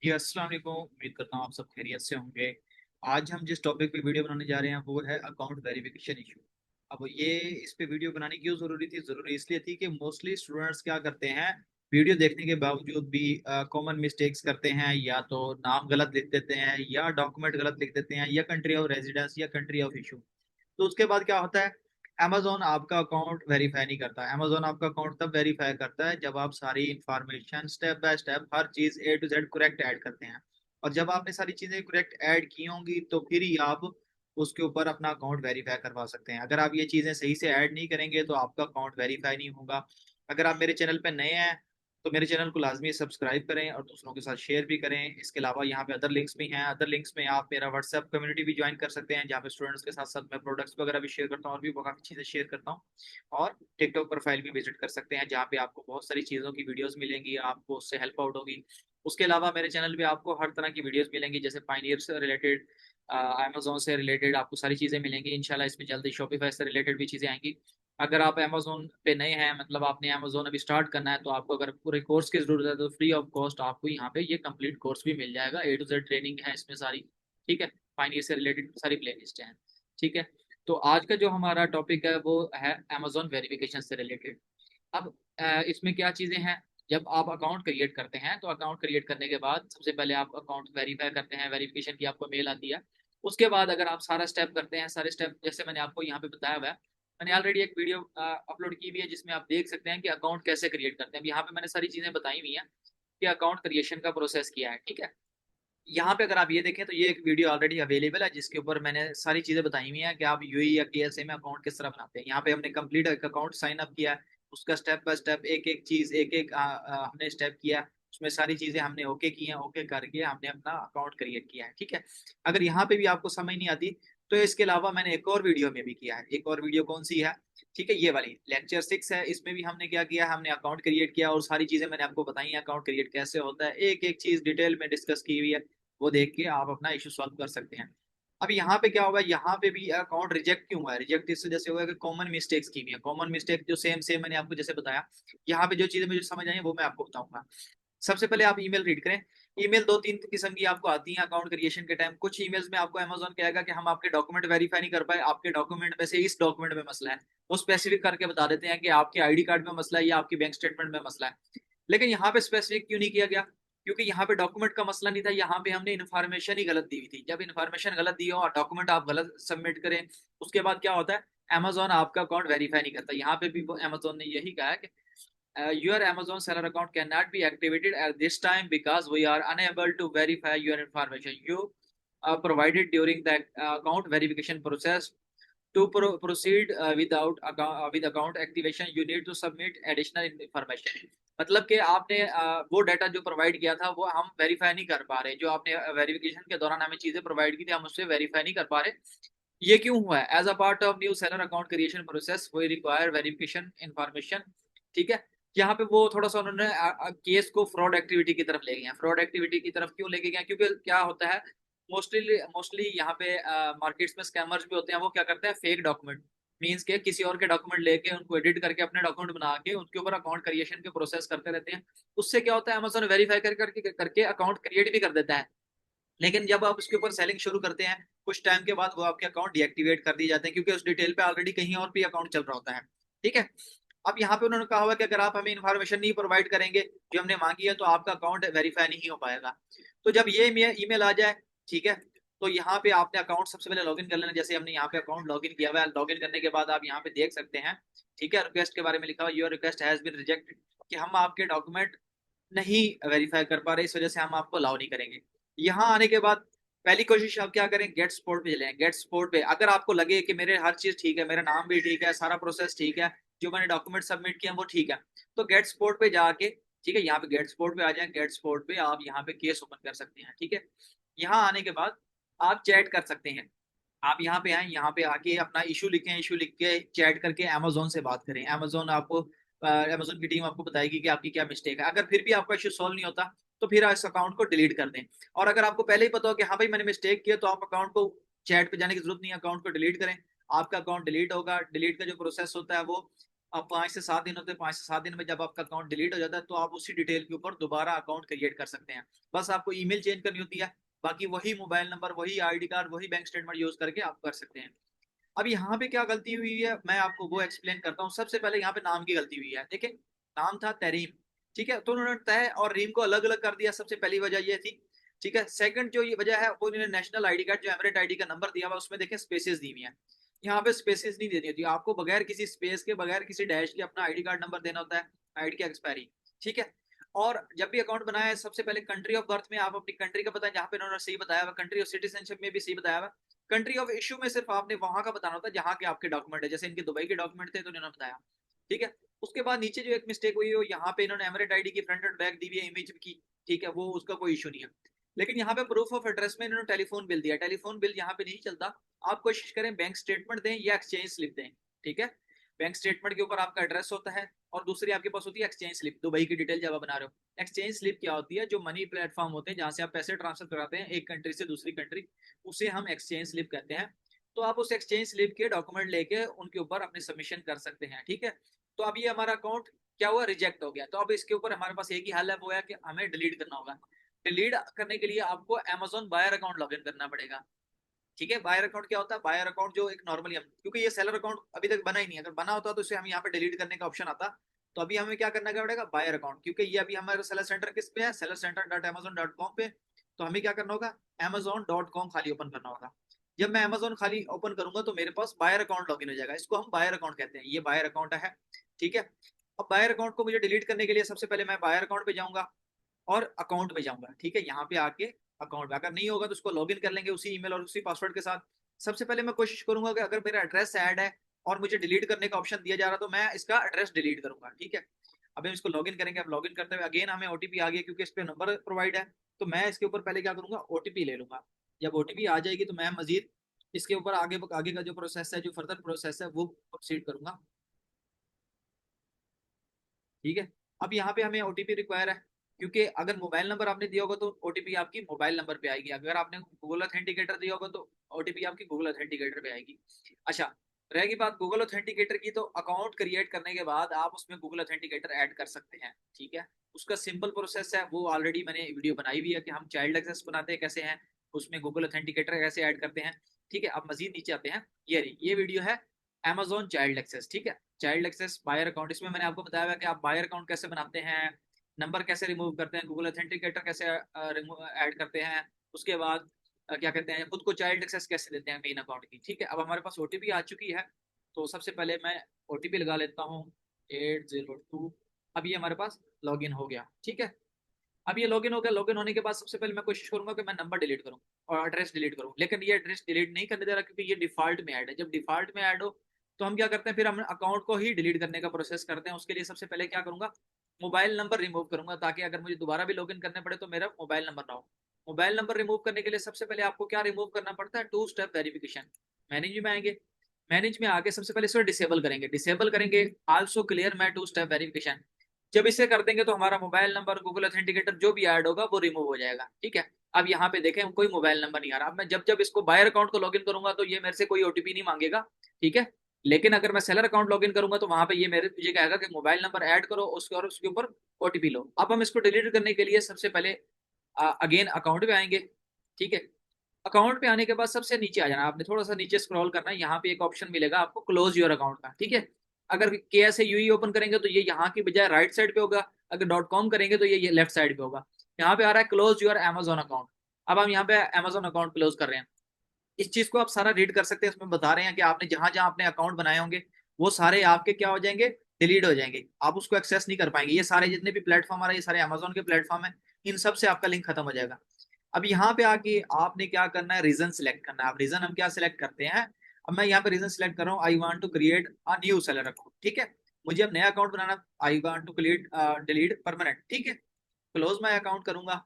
जी अस्सलाम वालेकुम। उम्मीद करता हूँ आप सब खैरियत से होंगे। आज हम जिस टॉपिक पे वीडियो बनाने जा रहे हैं वो है अकाउंट वेरिफिकेशन इशू। अब ये इस पे वीडियो बनानी क्यों जरूरी थी? जरूरी इसलिए थी कि मोस्टली स्टूडेंट्स क्या करते हैं, वीडियो देखने के बावजूद भी कॉमन मिस्टेक्स करते हैं। या तो नाम गलत लिख देते हैं, या डॉक्यूमेंट गलत लिख देते हैं, या कंट्री ऑफ रेजिडेंस, या कंट्री ऑफ इशू। तो उसके बाद क्या होता है, अमेजोन आपका अकाउंट वेरीफाई नहीं करता। अमेजोन आपका अकाउंट तब वेरीफाई करता है जब आप सारी इंफॉर्मेशन स्टेप बाय स्टेप हर चीज ए टू जेड करेक्ट ऐड करते हैं। और जब आपने सारी चीजें करेक्ट ऐड की होंगी तो फिर ही आप उसके ऊपर अपना अकाउंट वेरीफाई करवा सकते हैं। अगर आप ये चीजें सही से ऐड नहीं करेंगे तो आपका अकाउंट वेरीफाई नहीं होगा। अगर आप मेरे चैनल पे नए हैं तो मेरे चैनल को लाजमी सब्सक्राइब करें और दूसरों के साथ शेयर भी करें। इसके अलावा यहाँ पे अदर लिंक्स भी हैं। अदर लिंक्स में आप मेरा व्हाट्सएप कम्युनिटी भी ज्वाइन कर सकते हैं, जहाँ पे स्टूडेंट्स के साथ साथ मैं प्रोडक्ट्स वगैरह भी शेयर करता हूँ और भी काफ़ी चीज़ें शेयर करता हूँ। और टिकटॉक प्रोफाइल भी विजिट कर सकते हैं, जहाँ पे आपको बहुत सारी चीज़ों की वीडियोस मिलेंगी, आपको उससे हेल्प आउट होगी। उसके अलावा मेरे चैनल पे आपको हर तरह की वीडियोस मिलेंगी, जैसे पाइनियर से रिलेटेड, अमेजोन से रिलेटेड आपको सारी चीज़ें मिलेंगी। इंशाल्लाह इसमें जल्दी शॉपिफाई से रिलेटेड भी चीज़ें आएंगी। अगर आप अमेजोन पे नए हैं, मतलब आपने अमेजोन अभी स्टार्ट करना है, तो आपको अगर पूरे कोर्स की जरूरत है तो फ्री ऑफ कॉस्ट आपको यहाँ पे ये कंप्लीट कोर्स भी मिल जाएगा। ए टू जेड ट्रेनिंग है इसमें सारी। ठीक है, फाइनेंस से रिलेटेड सारी प्ले लिस्ट है। ठीक है, तो आज का जो हमारा टॉपिक है वो है अमेजोन वेरिफिकेशन से रिलेटेड। अब इसमें क्या चीज़ें हैं, जब आप अकाउंट क्रिएट करते हैं तो अकाउंट क्रिएट करने के बाद सबसे पहले आप अकाउंट वेरीफाई करते हैं, वेरिफिकेशन की आपको मेल आती है। उसके बाद अगर आप सारा स्टेप करते हैं, सारे स्टेप जैसे मैंने आपको यहाँ पे बताया हुआ है, मैंने ऑलरेडी एक वीडियो अपलोड की हुई है जिसमें आप देख सकते हैं कि अकाउंट कैसे क्रिएट करते हैं। अब यहाँ पे मैंने सारी चीज़ें बताई हुई हैं कि अकाउंट क्रिएशन का प्रोसेस किया है। ठीक है, यहाँ पे अगर आप ये देखें तो ये एक वीडियो ऑलरेडी अवेलेबल है जिसके ऊपर मैंने सारी चीजें बताई हुई हैं कि आप यूएई या केएसए में अकाउंट किस तरह बनाते हैं। यहाँ पे हमने कंप्लीट एक अकाउंट साइन अप किया है, उसका स्टेप बाय स्टेप एक एक चीज एक एक हमने स्टेप किया। उसमें सारी चीजें हमने ओके की हैं, ओके करके हमने अपना अकाउंट क्रिएट किया है। ठीक है, अगर यहाँ पे भी आपको समझ नहीं आती तो इसके अलावा मैंने एक और वीडियो में भी किया है। एक और वीडियो कौन सी है? ठीक है, ये वाली लेक्चर 6 है। इसमें भी हमने क्या किया, हमने अकाउंट क्रिएट किया और सारी चीजें मैंने आपको बताई है अकाउंट क्रिएट कैसे होता है, एक एक चीज डिटेल में डिस्कस की हुई है। वो देख के आप अपना इशू सॉल्व कर सकते हैं। अब यहाँ पे क्या होगा, यहाँ पे भी अकाउंट रिजेक्ट क्यों हुआ है? रिजेक्ट इस वजह से हुआ है कि कॉमन मिस्टेक्स की हुई है। कॉमन मिस्टेक जो सेम सेम मैंने आपको जैसे बताया, यहाँ पे जो चीजें मुझे समझ आई है वो मैं आपको बताऊंगा। सबसे पहले आप ईमेल रीड करें। ईमेल दो तीन किस्म की आपको आती है अकाउंट क्रिएशन के टाइम। कुछ ईमेल्स में आपको अमेजोन कहेगा कि हम आपके डॉक्यूमेंट वेरीफाई नहीं कर पाए, आपके डॉक्यूमेंट में से इस डॉक्यूमेंट में मसला है। वो स्पेसिफिक करके बता देते हैं कि आपके आईडी कार्ड में मसला है या आपकी बैंक स्टेटमेंट में मसला है। लेकिन यहाँ पे स्पेसिफिक क्यों नहीं किया गया? क्योंकि यहाँ पे डॉक्यूमेंट का मसला नहीं था, यहाँ पे हमने इन्फॉर्मेशन ही गलत दी हुई थी। जब इन्फॉर्मेशन गलत दी हो और डॉक्यूमेंट आप गलत सबमिट करें, उसके बाद क्या होता है, अमेजोन आपका अकाउंट वेरीफाई नहीं करता। यहाँ पे भी अमेजोन ने यही कहा है कि your Amazon seller account cannot be activated at this time because we are unable to verify your information you provided during the account verification process. To proceed with account activation, you need to submit additional information. मतलब कि आपने वो data जो provide किया था वो हम verify नहीं कर पा रहे। जो आपने वेरिफिकेशन के दौरान हमें चीजें प्रोवाइड की थी हम उससे वेरीफाई नहीं कर पा रहे। ये क्यों हुआ है? As a part of new seller account creation process we require verification information. ठीक है, यहाँ पे वो थोड़ा सा उन्होंने केस को फ्रॉड एक्टिविटी की तरफ ले गए हैं। फ्रॉड एक्टिविटी की तरफ क्यों लेके गए? क्योंकि क्या होता है, मोस्टली मोस्टली यहाँ पे मार्केट्स में स्कैमर्स भी होते हैं। वो क्या करते हैं, फेक डॉक्यूमेंट मीन्स के किसी और के डॉक्यूमेंट लेके उनको एडिट करके अपने डॉक्यूमेंट बना के उनके ऊपर अकाउंट क्रिएशन के प्रोसेस करते रहते हैं। उससे क्या होता है, अमेजोन वेरीफाई करके अकाउंट क्रिएट भी कर देता है। लेकिन जब आप उसके ऊपर सेलिंग शुरू करते हैं कुछ टाइम के बाद वो आपके अकाउंट डीएक्टिवेट कर दिए जाते हैं, क्योंकि उस डिटेल पे ऑलरेडी कहीं और भी अकाउंट चल रहा होता है। ठीक है, अब यहाँ पे उन्होंने कहा हुआ कि अगर आप हमें इन्फॉर्मेशन नहीं प्रोवाइड करेंगे जो हमने मांगी है तो आपका अकाउंट वेरीफाई नहीं हो पाएगा। तो जब ये ईमेल आ जाए, ठीक है, तो यहाँ पे आपने अकाउंट सबसे पहले लॉगिन कर लेना। जैसे हमने यहाँ पे अकाउंट लॉगिन किया हुआ है, लॉगिन करने के बाद आप यहाँ पे देख सकते हैं, ठीक है, रिक्वेस्ट के बारे में लिखा हुआ your request has been rejected, कि हम आपके डॉक्यूमेंट नहीं वेरीफाई कर पा रहे, इस वजह से हम आपको अलाउ नहीं करेंगे। यहाँ आने के बाद पहली कोशिश आप क्या करें, गेट सपोर्ट पे चलें। गेट सपोर्ट पे अगर आपको लगे कि मेरे हर चीज ठीक है, मेरा नाम भी ठीक है, सारा प्रोसेस ठीक है, जो मैंने डॉक्यूमेंट सबमिट किया वो ठीक है, तो गेट सपोर्ट पे जाके, ठीक है, यहाँ पे गेट सपोर्ट पे आ जाए। गेट सपोर्ट पे आप यहाँ पे केस ओपन कर सकते हैं। ठीक है, यहाँ आने के बाद आप चैट कर सकते हैं। आप यहाँ पे आए, यहाँ पे आके अपना इशू लिखें, इशू लिख के चैट करके अमेजोन से बात करें। अमेजोन आपको, अमेजोन की टीम आपको बताएगी कि आपकी क्या मिस्टेक है। अगर फिर भी आपका इशू सॉल्व नहीं होता तो फिर इस अकाउंट को डिलीट कर दें। और अगर आपको पहले ही पता हो कि हाँ भाई मैंने मिस्टेक किया, तो आप अकाउंट को चैट पे जाने की जरूरत नहीं है, अकाउंट को डिलीट करें। आपका अकाउंट डिलीट होगा। डिलीट का जो प्रोसेस होता है वो अब 5 से 7 दिन होते हैं, 5 से 7 दिन में जब आपका अकाउंट डिलीट हो जाता है तो आप उसी डिटेल के ऊपर दोबारा अकाउंट क्रिएट कर सकते हैं। बस आपको ईमेल चेंज करनी होती है, बाकी वही मोबाइल नंबर, वही आईडी कार्ड, वही बैंक स्टेटमेंट यूज करके आप कर सकते हैं। अब यहाँ पे क्या गलती हुई है मैं आपको वो एक्सप्लेन करता हूँ। सबसे पहले यहाँ पे नाम की गलती हुई है। देखिए, नाम था तरीम, ठीक है, तो उन्होंने तय और रीम को अलग अलग कर दिया, सबसे पहली वजह ये थी। ठीक है, सेकंड जो ये वजह है वो इन्होंने नेशनल आईडी कार्ड जो एमरेट आईडी का नंबर दिया हुआ उसमें देखें स्पेसेस दी हुई है। यहाँ पे स्पेसेस नहीं देनी होती, आपको बगैर किसी स्पेस के, बगैर किसी डैश के अपना आईडी कार्ड नंबर देना होता है, आईडी की एक्सपायरी। ठीक है, और जब भी अकाउंट बनाया है सबसे पहले कंट्री ऑफ बर्थ में आप अपनी कंट्री का बताएं, जहाँ पे उन्होंने सही बताया हुआ, कंट्री ऑफ सिटीजनशिप में भी सही बताया हुआ। कंट्री ऑफ इशू में सिर्फ आपने वहां का बताना होता है जहाँ के आपके डॉक्यूमेंट है, जैसे इनके दुबई के डॉक्यूमेंट थे तो इन्होंने बताया। ठीक है, उसके बाद नीचे जो एक मिस्टेक हुई है यहाँ पे इन्होंने एमरेट आईडी की फ्रंट एंड बैक दी हुई है इमेज की। ठीक है, वो उसका कोई इशू नहीं है, लेकिन यहाँ पे प्रूफ ऑफ एड्रेस में इन्होंने टेलीफोन बिल दिया। टेलीफोन बिल यहाँ पे नहीं चलता, आप कोशिश करें बैंक स्टेटमेंट दें या एक्सचेंज स्लिप दें। ठीक है, बैंक स्टेटमेंट के ऊपर आपका एड्रेस होता है और दूसरी आपके पास होती है एक्सचेंज स्लिप, दुबई की डिटेल जब आप बना रहे हो। एक्सचेंज स्लिप क्या होती है, जो मनी प्लेटफॉर्म होते हैं जहां से आप पैसे ट्रांसफर कराते हैं एक कंट्री से दूसरी कंट्री, उसे हम एक्सचेंज स्लिप कहते हैं। तो आप उस एक्सचेंज स्लिप के डॉक्यूमेंट लेके उनके ऊपर अपने सबमिशन कर सकते हैं। ठीक है, तो अब ये हमारा अकाउंट क्या हुआ, रिजेक्ट हो गया। तो अब इसके ऊपर हमारे पास एक ही हल है, वो है कि हमें डिलीट करना होगा। डिलीट करने के लिए आपको अमेजोन बायर अकाउंट लॉगिन करना पड़ेगा। ठीक है, बायर अकाउंट क्या होता है, बायर अकाउंट जो एक नॉर्मली हम, क्योंकि ये सेलर अकाउंट अभी तक बना ही नहीं है, अगर बना होता तो इसे हम यहाँ पे डिलीट करने का ऑप्शन आता। तो अभी हमें क्या करना पड़ेगा, बायर अकाउंट, क्योंकि ये अभी हमारे सेलर सेंटर किस पे है, seller centre dot Amazon dot com पे। तो हमें क्या करना होगा, amazon.com खाली ओपन करना होगा। जब मैं अमेजोन खाली ओपन करूंगा तो मेरे पास बायर अकाउंट लॉगिन हो जाएगा, इसको हम बायर अकाउंट कहते हैं, ये बायर अकाउंट है। ठीक है, अब बायर अकाउंट को मुझे डिलीट करने के लिए सबसे पहले मैं बायर अकाउंट पे जाऊंगा और अकाउंट पे जाऊंगा। ठीक है, यहाँ पे आके अकाउंट पे अगर नहीं होगा तो उसको लॉगिन कर लेंगे उसी ईमेल और उसी पासवर्ड के साथ। सबसे पहले मैं कोशिश करूंगा कि अगर मेरा एड्रेस ऐड है और मुझे डिलीट करने का ऑप्शन दिया जा रहा तो मैं इसका एड्रेस डिलीट करूंगा। ठीक है, अब हम इसको लॉगिन करेंगे। अब लॉगिन करते हुए अगेन हमें ओटीपी आ गया, क्योंकि इस पे नंबर प्रोवाइड है। तो मैं इसके ऊपर पहले क्या करूंगा, ओटीपी ले लूंगा। जब ओटीपी आ जाएगी तो मैं मजीद इसके ऊपर आगे आगे का जो प्रोसेस है, जो फर्दर प्रोसेस है वो प्रोसीड करूंगा। ठीक है, अब यहाँ पे हमें ओटीपी रिक्वायर है, क्योंकि अगर मोबाइल नंबर आपने दिया होगा तो ओटीपी आपकी मोबाइल नंबर पे आएगी, अगर आपने गूगल ऑथेंटिकेटर दिया होगा तो ओटीपी आपकी गूगल ऑथेंटिकेटर पे आएगी। अच्छा, रहेगी बात गूगल ऑथेंटिकेटर की, तो अकाउंट क्रिएट करने के बाद आप उसमें गूगल ऑथेंटिकेटर ऐड कर सकते हैं। ठीक है, उसका सिंपल प्रोसेस है, वो ऑलरेडी मैंने वीडियो बनाई हुई है कि हम चाइल्ड एक्सेस बनाते हैं कैसे हैं, उसमें गूगल ऑथेंटिकेटर कैसे ऐड करते हैं। ठीक है, अब मजीद नीचे आते हैं, ये वीडियो है Amazon चाइल्ड एक्सेस। ठीक है, चाइल्ड एक्सेस बायर अकाउंट, इसमें मैंने आपको बताया कि आप बायर अकाउंट कैसे बनाते हैं, नंबर कैसे रिमूव करते हैं, गूगल ऑथेंटिकेटर कैसे ऐड करते हैं, उसके बाद क्या कहते हैं, खुद को चाइल्ड एक्सेस कैसे देते हैं मेन अकाउंट की। ठीक है, अब हमारे पास ओटीपी आ चुकी है, तो सबसे पहले मैं ओटीपी लगा लेता हूँ 802। अब ये हमारे पास लॉगिन हो गया। ठीक है, अब ये लॉगिन हो गया। लॉगिन होने के बाद सबसे पहले मैं कोशिश करूंगा कि मैं नंबर डिलीट करूं और एड्रेस डिलीट करूं, लेकिन ये एड्रेस डिलीट नहीं करने दे रहा, क्योंकि ये डिफॉल्ट में ऐड है। जब डिफॉल्ट में ऐड हो तो हम क्या करते हैं, फिर हम अकाउंट को ही डिलीट करने का प्रोसेस करते हैं। उसके लिए सबसे पहले क्या करूंगा, मोबाइल नंबर रिमूव करूंगा, ताकि अगर मुझे दोबारा भी लॉगिन करने पड़े तो मेरा मोबाइल नंबर ना हो। मोबाइल नंबर रिमूव करने के लिए सबसे पहले आपको क्या रिमूव करना पड़ता है, 2 स्टेप वेरिफिकेशन। मैनेज में आएंगे, मैनेज में आके सबसे पहले इसको डिसेबल करेंगे, डिसेबल करेंगे also clear my 2 step verification. जब इसे कर देंगे तो हमारा मोबाइल नंबर, गूगल ऑथेंटिकेटर जो भी ऐड होगा वो रिमूव हो जाएगा। ठीक है, अब यहाँ पे देखें कोई मोबाइल नंबर नहीं आ रहा। अब मैं जब जब इसको बायर अकाउंट को लॉगिन करूंगा तो ये मेरे से कोई ओटीपी नहीं मांगेगा। ठीक है, लेकिन अगर मैं सेलर अकाउंट लॉगिन करूंगा तो वहां पे ये मेरे मुझे कहेगा कि मोबाइल नंबर ऐड करो उसके और उसके ऊपर ओटीपी लो। अब हम इसको डिलीट करने के लिए सबसे पहले अगेन अकाउंट पे आएंगे। ठीक है, अकाउंट पे आने के बाद सबसे नीचे आ जाना, आपने थोड़ा सा नीचे स्क्रॉल करना है, यहाँ पे एक ऑप्शन मिलेगा आपको क्लोज योर अकाउंट का। ठीक है, अगर के एस यूई ओपन करेंगे तो ये यहाँ की बजाय राइट साइड पे होगा, अगर डॉट कॉम करेंगे तो ये लेफ्ट साइड पे होगा। यहाँ पे आ रहा है क्लोज योर अमेजोन अकाउंट। अब हम यहाँ पे अमेजोन अकाउंट क्लोज कर रहे हैं। इस चीज को आप सारा रीड कर सकते हैं, इसमें बता रहे हैं कि आपने जहां जहां अपने अकाउंट बनाए होंगे वो सारे आपके क्या हो जाएंगे, डिलीट हो जाएंगे, आप उसको एक्सेस नहीं कर पाएंगे। ये सारे जितने भी प्लेटफॉर्म आ रहे हैं ये सारे अमेजोन के प्लेटफॉर्म है, इन सब से आपका लिंक खत्म हो जाएगा। अब यहाँ पे आके आपने क्या करना है, रीजन सिलेक्ट करना है। अब रीजन हम क्या सिलेक्ट करते हैं, अब मैं यहाँ पे रीजन सिलेक्ट कर रहा हूँ, I want to create a new seller account. ठीक है, मुझे अब नया account banana, I want to create delete permanent. ठीक है, क्लोज माई अकाउंट करूंगा।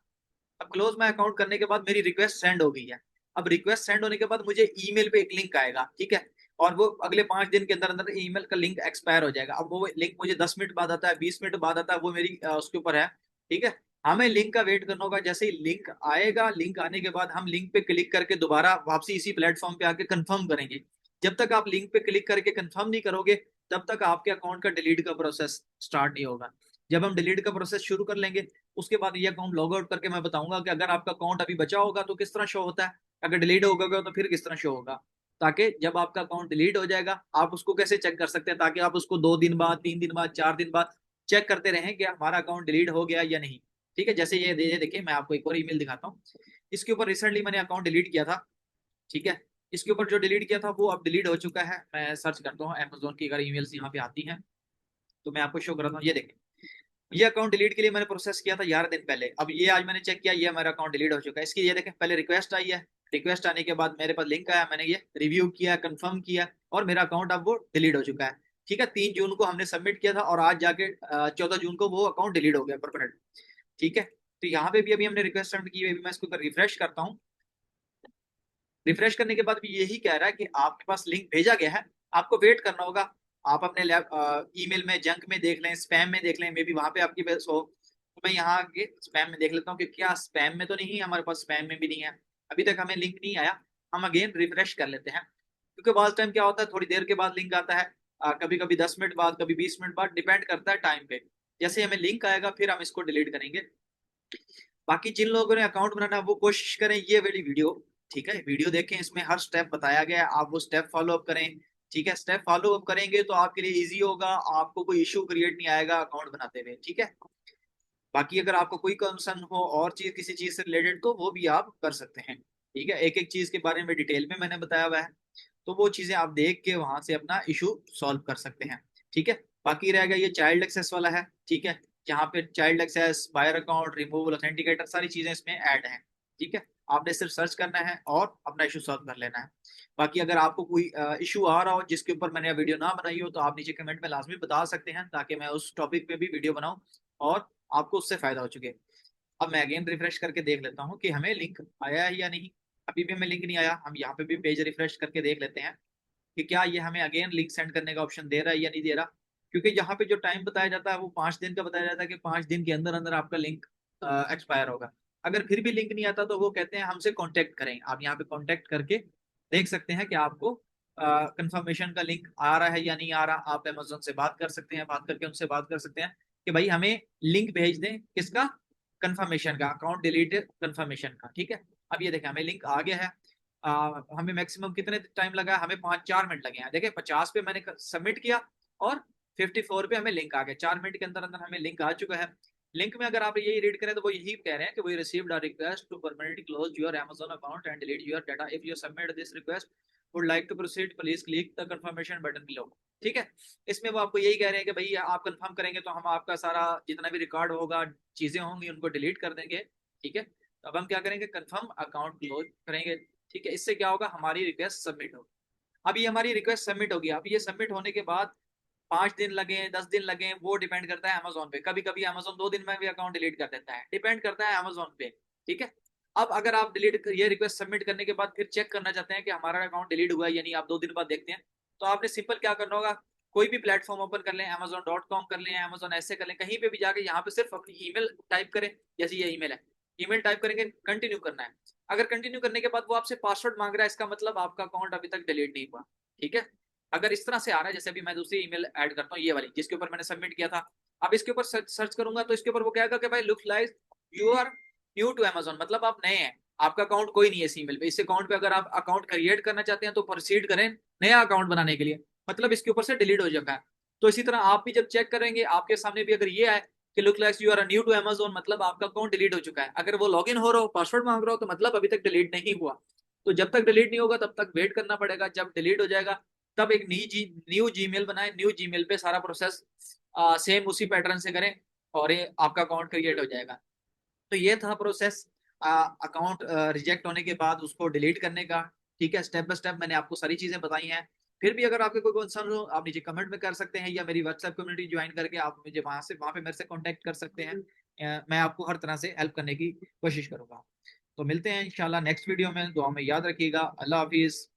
अब क्लोज माई अकाउंट करने के बाद मेरी रिक्वेस्ट सेंड हो गई है। अब रिक्वेस्ट सेंड होने के बाद मुझे ईमेल पे एक लिंक आएगा। ठीक है, और वो अगले 5 दिन के अंदर अंदर ईमेल का लिंक एक्सपायर हो जाएगा। अब वो लिंक मुझे 10 मिनट बाद आता है, 20 मिनट बाद आता है, वो मेरी उसके ऊपर है। ठीक है, हमें लिंक का वेट करना होगा। जैसे ही लिंक आएगा, लिंक आने के बाद हम लिंक पे क्लिक करके दोबारा वापसी इसी प्लेटफॉर्म पे आके कंफर्म करेंगे। जब तक आप लिंक पे क्लिक करके कंफर्म नहीं करोगे तब तक आपके अकाउंट का डिलीट का प्रोसेस स्टार्ट नहीं होगा। जब हम डिलीट का प्रोसेस शुरू कर लेंगे, उसके बाद ये अकाउंट लॉग आउट करके मैं बताऊंगा कि अगर आपका अकाउंट अभी बचा होगा तो किस तरह शो होता है, अगर डिलीट हो गया तो फिर किस तरह शो होगा, ताकि जब आपका अकाउंट डिलीट हो जाएगा आप उसको कैसे चेक कर सकते हैं, ताकि आप उसको 2 दिन बाद, 3 दिन बाद, 4 दिन बाद चेक करते रहें कि हमारा अकाउंट डिलीट हो गया या नहीं। ठीक है, जैसे ये देखिए, मैं आपको एक और ईमेल दिखाता हूँ। इसके ऊपर रिसेंटली मैंने अकाउंट डिलीट किया था। ठीक है, इसके ऊपर जो डिलीट किया था वो अब डिलीट हो चुका है। मैं सर्च करता हूँ अमेजोन की, अगर ईमेल्स यहाँ पे आती हैं तो मैं आपको शो कराता हूँ। ये देखें, ये अकाउंट डिलीट के लिए मैंने प्रोसेस किया था 11 दिन पहले। अब ये आज मैंने चेक किया, ये मेरा अकाउंट डिलीट हो चुका है। इसकी ये देखें, पहले रिक्वेस्ट आई है, रिक्वेस्ट आने के बाद मेरे पास लिंक आया, मैंने ये रिव्यू किया, कंफर्म किया, और मेरा अकाउंट अब वो डिलीट हो चुका है। ठीक है, 3 जून को हमने सबमिट किया था और आज जाके 14 जून को वो अकाउंट डिलीट हो गया परमानेंट। ठीक है, तो यहाँ पे भी अभी हमने रिक्वेस्ट सबमिट की है, मैं इसको रिफ्रेश करता हूँ। रिफ्रेश करने के बाद भी यही कह रहा है कि आपके पास लिंक भेजा गया है, आपको वेट करना होगा। आप अपने ईमेल में जंक में देख लें, स्पैम में देख लें, मे बी वहां पे आपकी बेस हो। तो मैं यहाँ आके स्पैम में देख लेता हूँ कि क्या स्पैम में तो नहीं है, हमारे पास स्पैम में भी नहीं है, अभी तक हमें लिंक नहीं आया। हम अगेन रिफ्रेश कर लेते हैं, क्योंकि बहुत टाइम क्या होता है, थोड़ी देर के बाद लिंक आता है, कभी कभी 10 मिनट बाद, कभी 20 मिनट बाद, डिपेंड करता है टाइम पे। जैसे हमें लिंक आएगा फिर हम इसको डिलीट करेंगे। बाकी जिन लोगों ने अकाउंट बनाना है वो कोशिश करें ये वाली वीडियो, ठीक है, वीडियो देखें, इसमें हर स्टेप बताया गया है, आप वो स्टेप फॉलो अप करें। ठीक है, स्टेप फॉलो अप करेंगे तो आपके लिए इजी होगा, आपको कोई इशू क्रिएट नहीं आएगा अकाउंट बनाते हुए। ठीक है, बाकी अगर आपको कोई कंसर्न हो और चीज, किसी चीज से रिलेटेड, तो वो भी आप कर सकते हैं। ठीक है, एक एक चीज के बारे में डिटेल में मैंने बताया हुआ है, तो वो चीजें आप देख के वहां से अपना इशू सॉल्व कर सकते हैं। ठीक है, बाकी रहेगा ये चाइल्ड एक्सेस वाला है। ठीक है, जहाँ पे child access, buyer account removal, authenticator, सारी चीजें इसमें ऐड हैं। ठीक है, आपने सिर्फ सर्च करना है और अपना इशू सॉल्व कर लेना है। बाकी अगर आपको कोई इशू आ रहा हो जिसके ऊपर मैंने वीडियो ना बनाई हो, तो आप नीचे कमेंट में लाजमी बता सकते हैं, ताकि मैं उस टॉपिक पे भी वीडियो बनाऊं और आपको उससे फायदा हो चुके। अब मैं अगेन रिफ्रेश करके देख लेता हूँ कि हमें लिंक आया है या नहीं। अभी भी हमें लिंक नहीं आया, हम यहाँ पे भी पेज रिफ्रेश करके देख लेते हैं कि क्या ये हमें अगेन लिंक सेंड करने का ऑप्शन दे रहा है या नहीं दे रहा। क्योंकि यहाँ पे जो टाइम बताया जाता है वो 5 दिन का बताया जाता है, कि 5 दिन के अंदर अंदर आपका लिंक एक्सपायर होगा। अगर फिर भी लिंक नहीं आता तो वो कहते हैं हमसे कांटेक्ट करें। आप यहाँ पे कांटेक्ट करके देख सकते हैं कि आपको कंफर्मेशन का लिंक आ रहा है या नहीं आ रहा। आप अमेजोन से बात कर सकते हैं, बात करके उनसे बात कर सकते हैं कि भाई हमें लिंक भेज दें, किसका, कंफर्मेशन का, अकाउंट डिलीट कंफर्मेशन का। ठीक है, अब ये देखें हमें लिंक आ गया है। हमें मैक्सिमम कितने टाइम लगा, हमें 5-4 मिनट लगे हैं। देखिए 50 पे मैंने सबमिट किया और 54 पे हमें लिंक आ गया, 4 मिनट के अंदर अंदर हमें लिंक आ चुका है। लिंक में अगर आप यही रीड करें तो वो यही कह रहे हैं कि we received a request to permanently close your Amazon account and delete your data. If you submit this request would like to proceed please click the confirmation button below. ठीक है, इसमें वो आपको यही कह रहे हैं कि भाई आप कंफर्म करेंगे तो हम आपका सारा जितना भी रिकॉर्ड होगा, चीजें होंगी, उनको डिलीट कर देंगे। ठीक है, तो अब हम क्या करेंगे, कंफर्म अकाउंट क्लोज करेंगे। ठीक है, इससे क्या होगा, हमारी रिक्वेस्ट सबमिट होगी। अब ये हमारी रिक्वेस्ट सबमिट होगी। अब ये सबमिट होने के बाद 5 दिन लगे, 10 दिन लगे, वो डिपेंड करता है अमेजोन पे। कभी कभी अमेजोन 2 दिन में भी अकाउंट डिलीट कर देता है, डिपेंड करता है अमेजोन पे। ठीक है, अब अगर आप डिलीट ये रिक्वेस्ट सबमिट करने के बाद फिर चेक करना चाहते हैं कि हमारा अकाउंट डिलीट हुआ है या नहीं, आप 2 दिन बाद देखते हैं, तो आपने सिंपल क्या करना होगा, कोई भी प्लेटफॉर्म ओपन कर लें, Amazon.com कर लें, Amazon ऐसे कर लें, कहीं पे भी जाके यहाँ पे सिर्फ अपनी ईमेल टाइप करें। जैसे ये ईमेल है, ईमेल टाइप करेंगे, कंटिन्यू करना है। अगर कंटिन्यू करने के बाद वो आपसे पासवर्ड मांग रहा है, इसका मतलब आपका अकाउंट अभी तक डिलीट नहीं हुआ। ठीक है, अगर इस तरह से आ रहा है, जैसे अभी मैं दूसरी ईमेल ऐड करता हूँ, ये वाली जिसके ऊपर मैंने सबमिट किया था, अब इसके ऊपर सर्च करूंगा तो इसके ऊपर वो कहेगा कि भाई look like you are new to Amazon, मतलब आप नए हैं, आपका अकाउंट कोई नहीं है इस ईमेल पे। इस अकाउंट पे अगर आप अकाउंट क्रिएट करना चाहते हैं तो प्रोसीड करें नया अकाउंट बनाने के लिए, मतलब इसके ऊपर से डिलीट हो चुका है। तो इसी तरह आप भी जब चेक करेंगे, आपके सामने भी अगर ये आए कि look like you are new to Amazon, मतलब आपका अकाउंट डिलीट हो चुका है। अगर वो लॉग इन हो रहा हो, पासवर्ड मांग रहा हो, तो मतलब अभी तक डिलीट नहीं हुआ। तो जब तक डिलीट नहीं होगा तब तक वेट करना पड़ेगा। जब डिलीट हो जाएगा तब एक न्यू जीमेल बनाए, न्यू जीमेल पे सारा प्रोसेस सेम उसी पैटर्न से करें और ये आपका अकाउंट क्रिएट हो जाएगा। तो ये था प्रोसेस अकाउंट रिजेक्ट होने के बाद उसको डिलीट करने का। ठीक है, स्टेप बाय स्टेप मैंने आपको सारी चीजें बताई हैं। फिर भी अगर आपके कोई कंसर्न हो, आप नीचे कमेंट में कर सकते हैं, या मेरी व्हाट्सएप कम्युनिटी ज्वाइन करके आप मुझे वहां पे मेरे से कांटेक्ट कर सकते हैं। मैं आपको हर तरह से हेल्प करने की कोशिश करूंगा। तो मिलते हैं इंशाल्लाह नेक्स्ट वीडियो में, दुआ में याद रखिएगा। अल्लाह हाफिज।